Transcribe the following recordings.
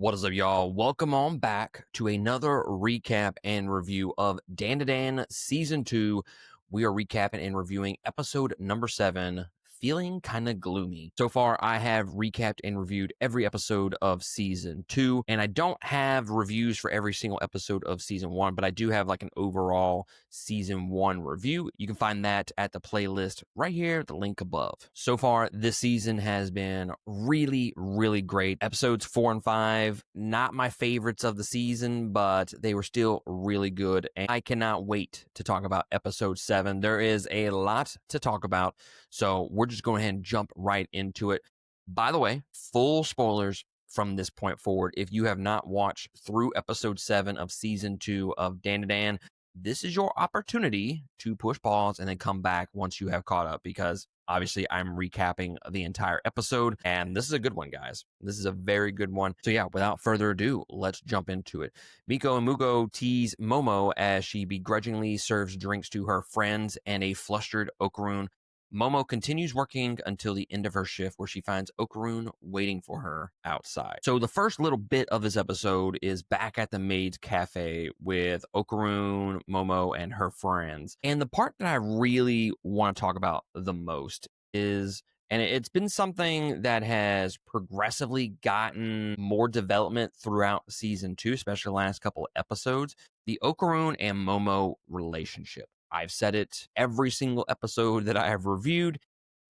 What is up, y'all? Welcome on back to another recap and review of Dandadan Season 2. We are recapping and reviewing episode number 7, Feeling Kinda Gloomy. So far, I have recapped and reviewed every episode of Season 2, and I don't have reviews for every single episode of Season 1, but I do have like an overall Season 1 review. You can find that at the playlist right here, the link above. So far, this season has been really, really great. Episodes 4 and 5, not my favorites of the season, but they were still really good. And I cannot wait to talk about episode 7. There is a lot to talk about, so we're just going ahead and jump right into it. By the way, full spoilers from this point forward. If you have not watched through episode 7 of season 2 of Dandadan, this is your opportunity to push pause and then come back once you have caught up, because obviously I'm recapping the entire episode, and this is a good one, guys. This is a very good one. So yeah, without further ado, let's jump into it. Miko and Mugo tease Momo as she begrudgingly serves drinks to her friends and a flustered Okarun. Momo continues working until the end of her shift, where she finds Okarun waiting for her outside. So the first little bit of this episode is back at the Maid's Cafe with Okarun, Momo, and her friends. And the part that I really want to talk about the most is, and it's been something that has progressively gotten more development throughout season 2, especially the last couple of episodes, the Okarun and Momo relationship. I've said it every single episode that I have reviewed,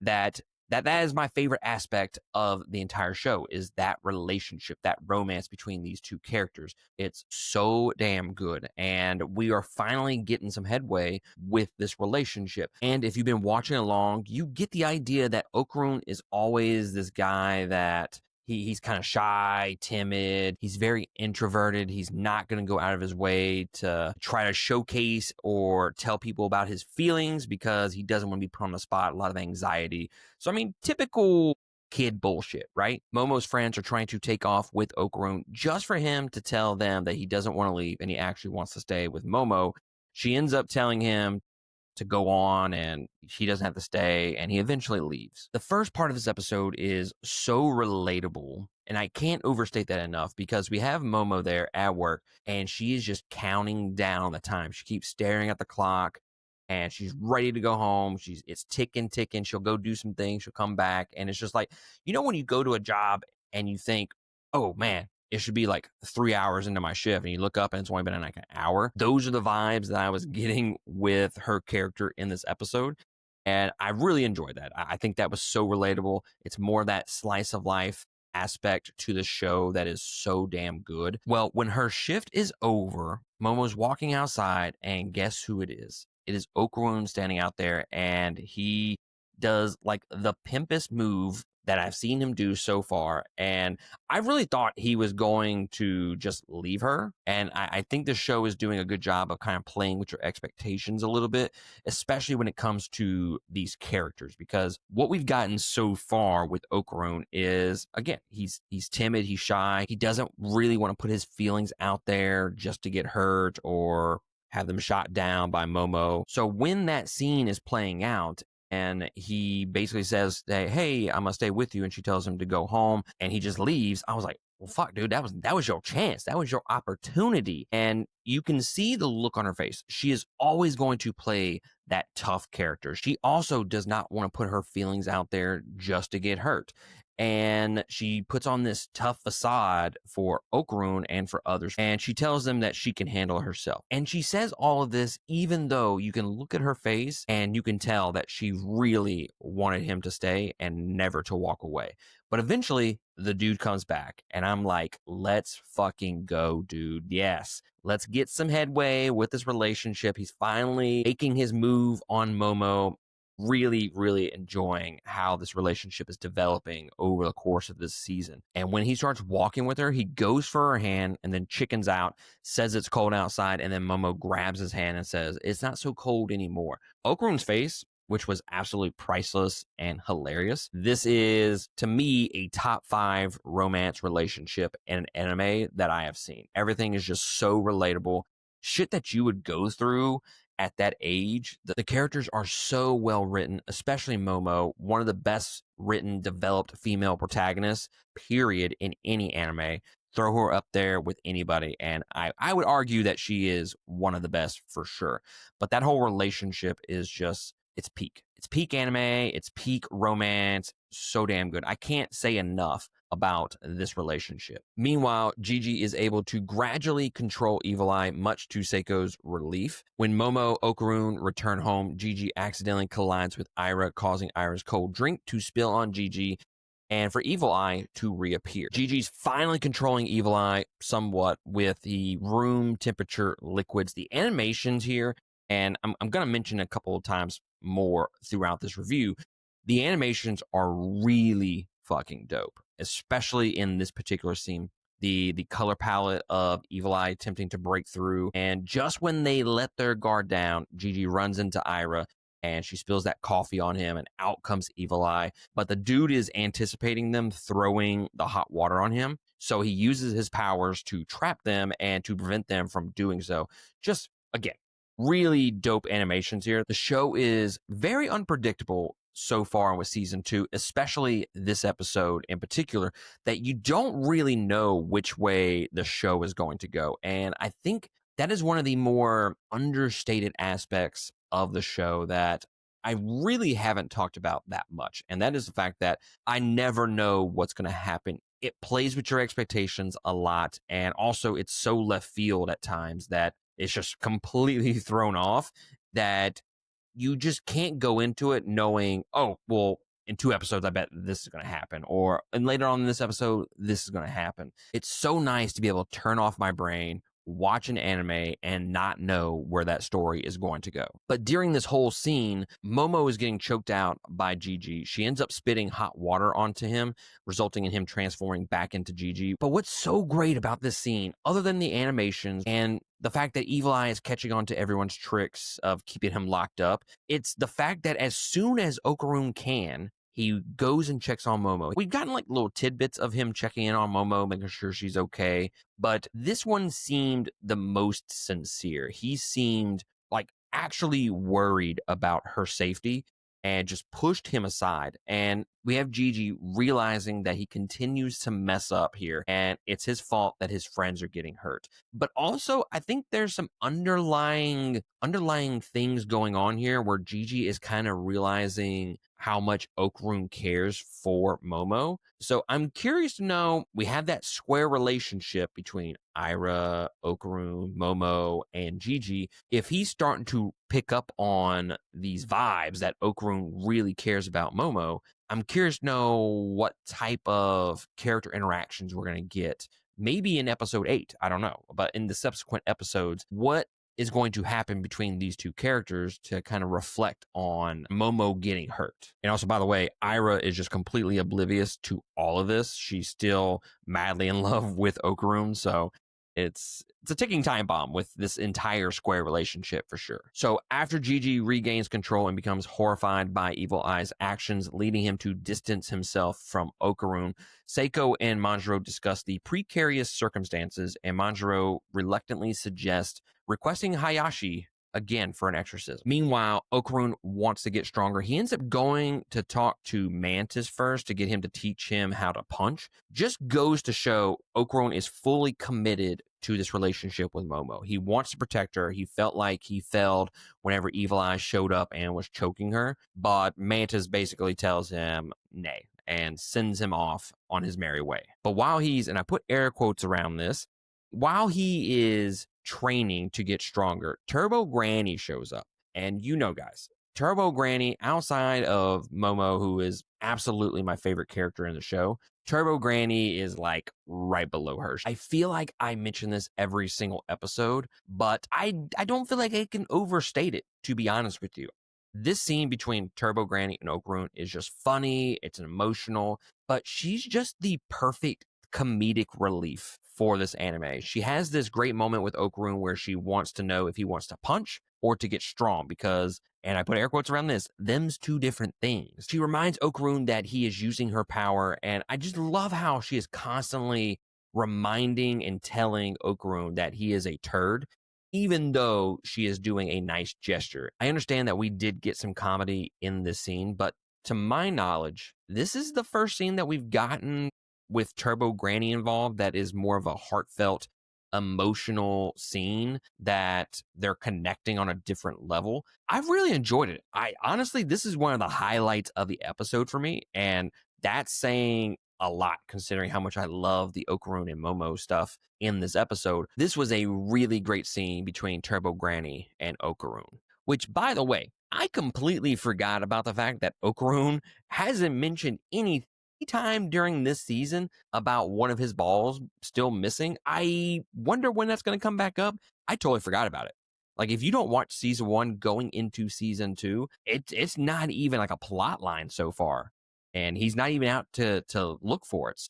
that is my favorite aspect of the entire show, is that relationship, that romance between these two characters. It's so damn good, and we are finally getting some headway with this relationship. And if you've been watching along, you get the idea that Okarun is always this guy that he's kind of shy, timid. He's very introverted. He's not going to go out of his way to try to showcase or tell people about his feelings because he doesn't want to be put on the spot, a lot of anxiety. So, I mean, typical kid bullshit, right? Momo's friends are trying to take off with Okarun just for him to tell them that he doesn't want to leave and he actually wants to stay with Momo. She ends up telling him to go on and he doesn't have to stay, and he eventually leaves. The first part of this episode is so relatable, and I can't overstate that enough, because we have Momo there at work and she is just counting down the time. She keeps staring at the clock and she's ready to go home. It's ticking. She'll go do some things, she'll come back, and it's just like, when you go to a job and you think, oh man, it should be like 3 hours into my shift, and you look up and it's only been like an hour. Those are the vibes that I was getting with her character in this episode. And I really enjoyed that. I think that was so relatable. It's more that slice of life aspect to the show that is so damn good. Well, when her shift is over, Momo's walking outside, and guess who it is? It is Okarun standing out there, and he does like the pimpest move that I've seen him do so far. And I really thought he was going to just leave her. And I think the show is doing a good job of kind of playing with your expectations a little bit, especially when it comes to these characters, because what we've gotten so far with Okarun is, again, he's timid, he's shy, he doesn't really want to put his feelings out there just to get hurt or have them shot down by Momo. So when that scene is playing out, and he basically says, hey, I'm gonna stay with you, and she tells him to go home, and he just leaves, I was like, well, fuck, dude, that was your chance. That was your opportunity. And you can see the look on her face. She is always going to play that tough character. She also does not want to put her feelings out there just to get hurt. And she puts on this tough facade for Okarun and for others. And she tells them that she can handle herself. And she says all of this even though you can look at her face and you can tell that she really wanted him to stay and never to walk away. But eventually, the dude comes back, and I'm like, let's fucking go, dude. Yes, let's get some headway with this relationship. He's finally making his move on Momo. Really, really enjoying how this relationship is developing over the course of this season. And when he starts walking with her, he goes for her hand and then chickens out, says it's cold outside, and then Momo grabs his hand and says, it's not so cold anymore. Okarun's face, which was absolutely priceless and hilarious. This is, to me, a top 5 romance relationship in an anime that I have seen. Everything is just so relatable. Shit that you would go through at that age. The characters are so well written, especially Momo, one of the best written, developed female protagonists, period, in any anime. throw her up there with anybody. And I would argue that she is one of the best for sure. But that whole relationship is just, it's peak. It's peak anime. It's peak romance. So damn good. I can't say enough about this relationship. Meanwhile, Jiji is able to gradually control Evil Eye, much to Seiko's relief. When Momo Okarun return home, Jiji accidentally collides with Ira, causing Ira's cold drink to spill on Jiji and for Evil Eye to reappear. Gigi's finally controlling Evil Eye somewhat with the room temperature liquids. The animations here, and I'm going to mention a couple of times more throughout this review, the animations are really fucking dope, especially in this particular scene. The color palette of Evil Eye attempting to break through, and just when they let their guard down, Jiji runs into Ira and she spills that coffee on him, and out comes Evil Eye. But the dude is anticipating them throwing the hot water on him, so he uses his powers to trap them and to prevent them from doing so. Just, again, really dope animations here. The show is very unpredictable so far with season 2, especially this episode in particular, that you don't really know which way the show is going to go. And I think that is one of the more understated aspects of the show that I really haven't talked about that much. And that is the fact that I never know what's going to happen. It plays with your expectations a lot. And also, it's so left field at times that it's just completely thrown off that you just can't go into it knowing, oh, well, in 2 episodes, I bet this is going to happen. Or and later on in this episode, this is going to happen. It's so nice to be able to turn off my brain, watch an anime, and not know where that story is going to go. But during this whole scene, Momo is getting choked out by Jiji. She ends up spitting hot water onto him, resulting in him transforming back into Jiji. But what's so great about this scene, other than the animations and the fact that Evil Eye is catching on to everyone's tricks of keeping him locked up, it's the fact that as soon as Okarun can, he goes and checks on Momo. We've gotten like little tidbits of him checking in on Momo, making sure she's okay. But this one seemed the most sincere. He seemed like actually worried about her safety and just pushed him aside. And we have Jiji realizing that he continues to mess up here and it's his fault that his friends are getting hurt. But also, I think there's some underlying things going on here where Jiji is kind of realizing how much Okarun cares for Momo. So I'm curious to know, we have that square relationship between Ira, Okarun, Momo, and Jiji. If he's starting to pick up on these vibes that Okarun really cares about Momo, I'm curious to know what type of character interactions we're going to get. Maybe in episode 8, I don't know. But in the subsequent episodes, what is going to happen between these two characters to kind of reflect on Momo getting hurt. And also, by the way, Ira is just completely oblivious to all of this. She's still madly in love with Okarun, so it's a ticking time bomb with this entire square relationship for sure. So after Jiji regains control and becomes horrified by Evil Eye's actions, leading him to distance himself from Okarun, Seiko and Manjiro discuss the precarious circumstances, and Manjiro reluctantly suggests requesting Hayashi again for an exorcism. Meanwhile, Okarun wants to get stronger. He ends up going to talk to Mantis first to get him to teach him how to punch. Just goes to show Okarun is fully committed to this relationship with Momo. He wants to protect her. He felt like he failed whenever Evil Eye showed up and was choking her, but Mantis basically tells him nay and sends him off on his merry way. But while he's, and I put air quotes around this, while he is training to get stronger, Turbo Granny shows up. And you know, guys, Turbo Granny, outside of Momo, who is absolutely my favorite character in the show, Turbo Granny is like right below her. I feel like I mention this every single episode, but I don't feel like I can overstate it, to be honest with you. This scene between Turbo Granny and Okarun is just funny, it's emotional, but she's just the perfect comedic relief for this anime. She has this great moment with Okarun where she wants to know if he wants to punch or to get strong because, and I put air quotes around this, them's two different things. She reminds Okarun that he is using her power, and I just love how she is constantly reminding and telling Okarun that he is a turd, even though she is doing a nice gesture. I understand that we did get some comedy in this scene, but to my knowledge, this is the first scene that we've gotten with Turbo Granny involved, that is more of a heartfelt, emotional scene that they're connecting on a different level. I've really enjoyed it. I honestly, this is one of the highlights of the episode for me. And that's saying a lot considering how much I love the Okaroon and Momo stuff in this episode. This was a really great scene between Turbo Granny and Okaroon, which, by the way, I completely forgot about the fact that Okaroon hasn't mentioned any time during this season about one of his balls still missing. I wonder when that's going to come back up. I totally forgot about it. Like, if you don't watch season one going into season two, it's not even like a plot line so far, and he's not even out to look for it.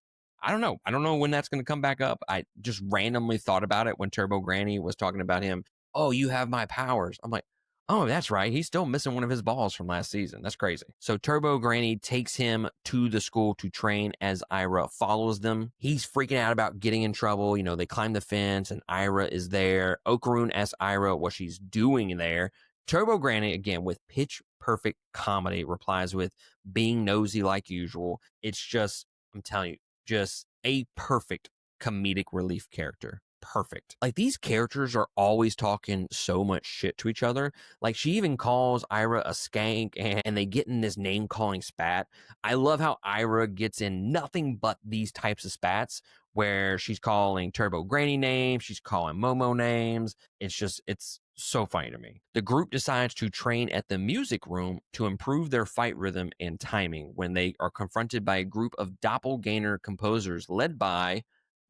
I don't know. I don't know when that's going to come back up. I just randomly thought about it when Turbo Granny was talking about him. Oh, you have my powers. I'm like, oh, that's right. He's still missing one of his balls from last season. That's crazy. So Turbo Granny takes him to the school to train as Ira follows them. He's freaking out about getting in trouble. You know, they climb the fence and Ira is there. Okaroon asks Ira what she's doing there. Turbo Granny, again, with pitch perfect comedy, replies with being nosy like usual. It's just, I'm telling you, just a perfect comedic relief character. Perfect. Like, these characters are always talking so much shit to each other. Like, she even calls Ira a skank, and they get in this name calling spat. I love how Ira gets in nothing but these types of spats where she's calling Turbo Granny names, she's calling Momo names. It's so funny to me. The group decides to train at the music room to improve their fight rhythm and timing when they are confronted by a group of doppelganger composers led by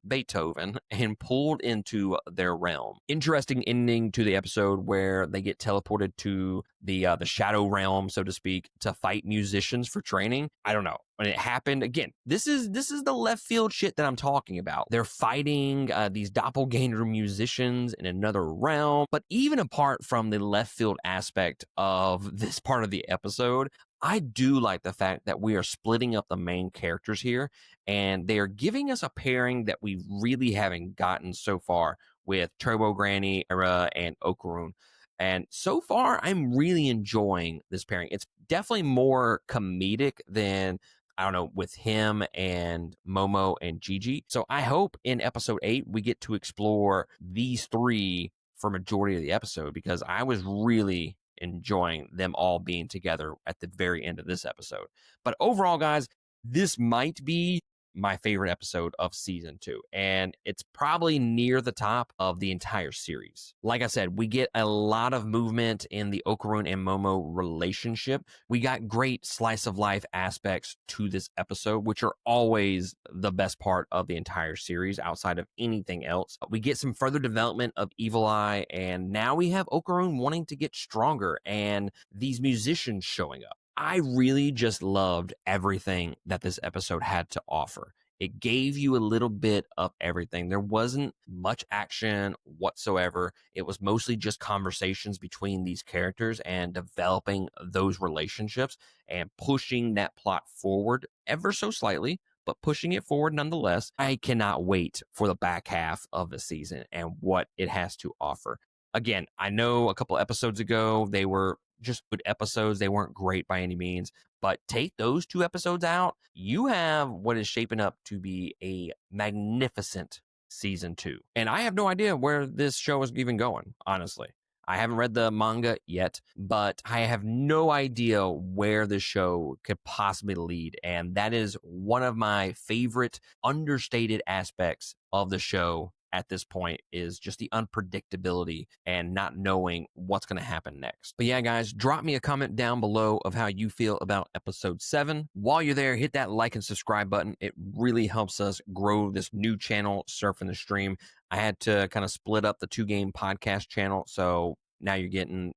Beethoven and pulled into their realm. Interesting ending to the episode where they get teleported to the shadow realm, so to speak, to fight musicians for training. I don't know. When it happened again, this is the left field shit that I'm talking about. They're fighting these doppelganger musicians in another realm. But even apart from the left field aspect of this part of the episode, I do like the fact that we are splitting up the main characters here, and they are giving us a pairing that we really haven't gotten so far with Turbo Granny, Era, and Okaroon. And so far, I'm really enjoying this pairing. It's definitely more comedic than, I don't know, with him and Momo and Jiji. So I hope in episode 8 we get to explore these three for majority of the episode, because I was really enjoying them all being together at the very end of this episode. But overall, guys, this might be my favorite episode of season 2, and it's probably near the top of the entire series. Like I said, we get a lot of movement in the Okaroon and Momo relationship. We got great slice of life aspects to this episode, which are always the best part of the entire series outside of anything else. We get some further development of Evil Eye, and now we have Okaroon wanting to get stronger and these musicians showing up. I really just loved everything that this episode had to offer. It gave you a little bit of everything. There wasn't much action whatsoever. It was mostly just conversations between these characters and developing those relationships and pushing that plot forward ever so slightly, but pushing it forward nonetheless. I cannot wait for the back half of the season and what it has to offer. Again, I know a couple episodes ago they were just good episodes. They weren't great by any means, but take those 2 episodes out, you have what is shaping up to be a magnificent season 2. And I have no idea where this show is even going, honestly. I haven't read the manga yet, but I have no idea where this show could possibly lead. And that is one of my favorite understated aspects of the show at this point, is just the unpredictability and not knowing what's going to happen next. But yeah, guys, drop me a comment down below of how you feel about episode 7. While you're there, hit that like and subscribe button. It really helps us grow this new channel, Surfing the Stream. I had to kind of split up the 2 Game podcast channel, so now you're getting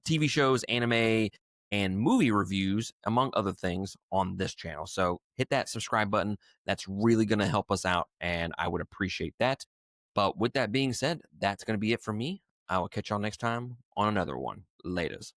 TV shows, anime, and movie reviews, among other things, on this channel. So hit that subscribe button. That's really going to help us out, and I would appreciate that. But with that being said, that's going to be it for me. I will catch y'all next time on another one. Laters.